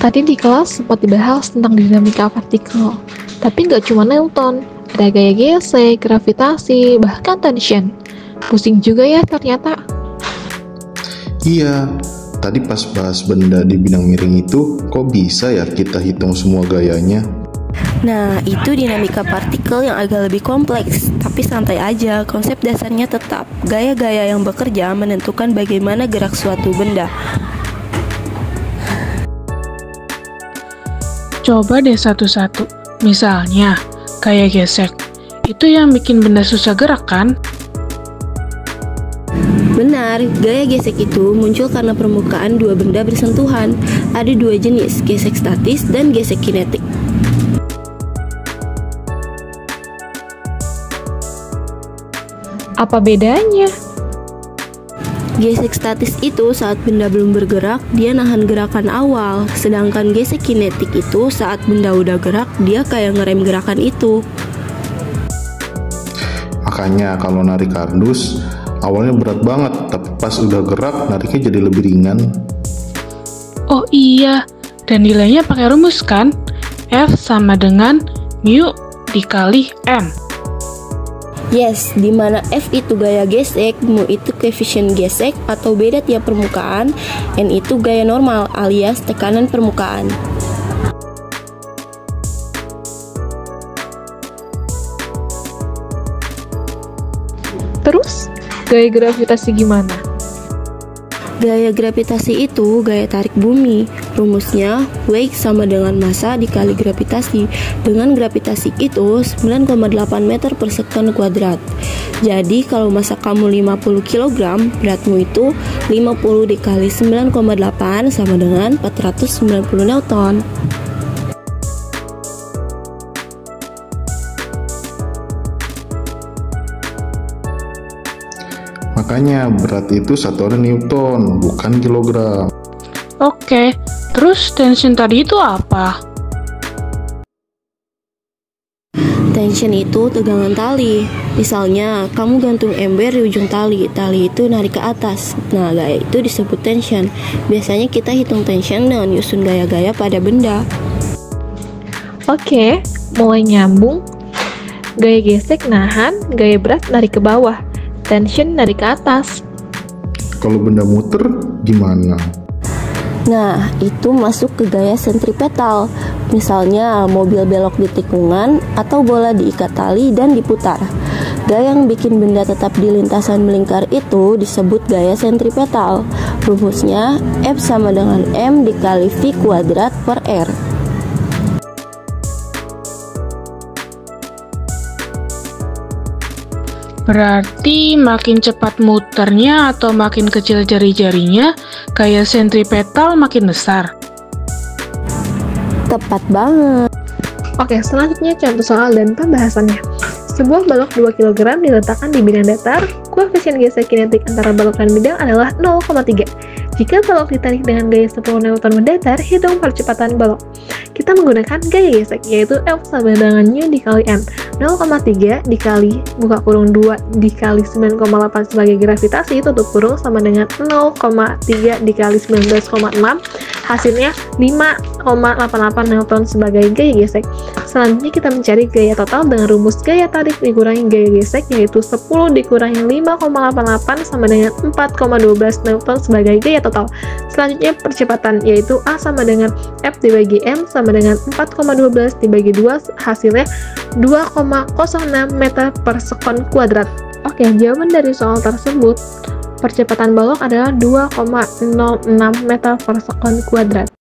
Tadi di kelas sempat dibahas tentang dinamika partikel, tapi nggak cuma Newton, ada gaya gesek, gravitasi, bahkan tension. Pusing juga ya ternyata. Iya, tadi pas bahas benda di bidang miring itu, kok bisa ya kita hitung semua gayanya? Nah, itu dinamika partikel yang agak lebih kompleks, tapi santai aja, konsep dasarnya tetap. Gaya-gaya yang bekerja menentukan bagaimana gerak suatu benda. Coba deh satu-satu. Misalnya, gaya gesek. Itu yang bikin benda susah gerak kan? Benar, gaya gesek itu muncul karena permukaan dua benda bersentuhan. Ada dua jenis, gesek statis dan gesek kinetik. Apa bedanya? Gesek statis itu saat benda belum bergerak, dia nahan gerakan awal. Sedangkan gesek kinetik itu saat benda udah gerak, dia kayak ngerem gerakan itu. Makanya kalau narik kardus, awalnya berat banget, tapi pas udah gerak, nariknya jadi lebih ringan. Oh iya, dan nilainya pakai rumus kan? F sama dengan mu dikali M. Yes, di mana F itu gaya gesek, mu itu koefisien gesek atau beda tiap permukaan, N itu gaya normal alias tekanan permukaan. Terus, gaya gravitasi gimana? Gaya gravitasi itu gaya tarik bumi. Rumusnya Wake sama dengan massa dikali gravitasi. Dengan gravitasi itu 9,8 meter per sekon kuadrat. Jadi kalau massa kamu 50 kg, beratmu itu 50 dikali 9,8 sama dengan 490 Newton. Makanya berat itu satuan Newton, bukan kilogram. Oke, terus tension tadi itu apa? Tension itu tegangan tali. Misalnya, kamu gantung ember di ujung tali. Tali itu narik ke atas. Nah, gaya itu disebut tension. Biasanya kita hitung tension dengan nyusun gaya-gaya pada benda. Oke, mulai nyambung. Gaya gesek nahan, gaya berat narik ke bawah, tension narik ke atas. Kalau benda muter, gimana? Nah, itu masuk ke gaya sentripetal. Misalnya, mobil belok di tikungan atau bola diikat tali dan diputar. Gaya yang bikin benda tetap di lintasan melingkar itu disebut gaya sentripetal. Rumusnya F sama dengan M dikali V kuadrat per R. Berarti makin cepat muternya atau makin kecil jari-jarinya, gaya sentripetal makin besar. Tepat banget. Oke, selanjutnya contoh soal dan pembahasannya. Sebuah balok 2 kg diletakkan di bidang datar, koefisien gesek kinetik antara balok dan bidang adalah 0,3. Jika balok ditarik dengan gaya 10 Newton mendatar, hitung percepatan balok. Kita menggunakan gaya gesek, yaitu F sama dengan mu dikali M. 0,3 dikali buka kurung 2 dikali 9,8 sebagai gravitasi tutup kurung sama dengan 0,3 dikali 19,6, hasilnya 5,88 Newton sebagai gaya gesek. Selanjutnya kita mencari gaya total dengan rumus gaya tarik dikurangi gaya gesek, yaitu 10 dikurangi 5,88 sama dengan 4,12 Newton sebagai gaya total. Selanjutnya percepatan, yaitu A sama dengan F dibagi M sama dengan 4,12 dibagi 2, hasilnya 2,06 meter per sekon kuadrat. Oke, jawaban dari soal tersebut, percepatan balok adalah 2,06 meter per sekon kuadrat.